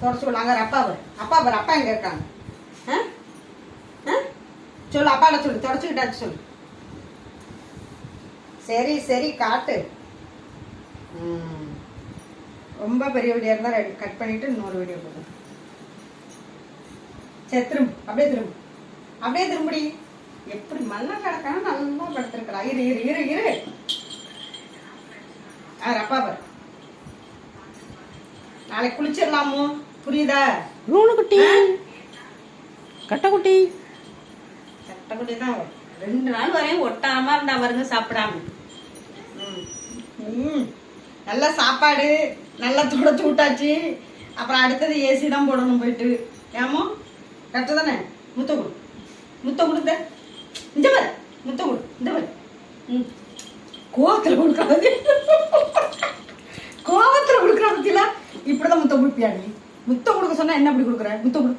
தொடச்சு விடலாங்க. அப்பா எங்க இருக்காங்க? சொல்லு, அப்பாட சொல்லு, தொடச்சுக்கிட்டாச்சு சொல்லு. சரி சரி காட்டு. ரொம்ப பெரிய வீடியோ இருந்தால் கட் பண்ணிட்டு இன்னொரு வீடியோ போடும். சரி அப்படியே திரும்படி. எப்படி மண்ணா கிடக்கான நல்லா படுத்திருக்கிறா. இரு அப்பா பாரு. நாளைக்கு குளிச்சிடலாமோ? புரியுதா? குட்டி கட்டக்குட்டி தான் 2 நாள் வரையும் ஒட்டாம இருந்தா பாருங்க சாப்பிடாம. நல்ல சாப்பாடு நல்லா துடைச்சு விட்டாச்சு. அப்புறம் அடுத்தது ஏசி தான் போடணும் போயிட்டு. ஏமோ கரெக்டு தானே? முத்த கொடுத்த இந்த பாரு, முத்த கொடு இந்த பாரு. கோவத்தில் கொடுக்காது, கோவத்தில் கொடுக்குற பத்திலாம் இப்படிதான் முத்த கொடுப்பியா நீ? முத்த கொடுக்க சொன்னா என்ன அப்படி கொடுக்குற? முத்த கொடு.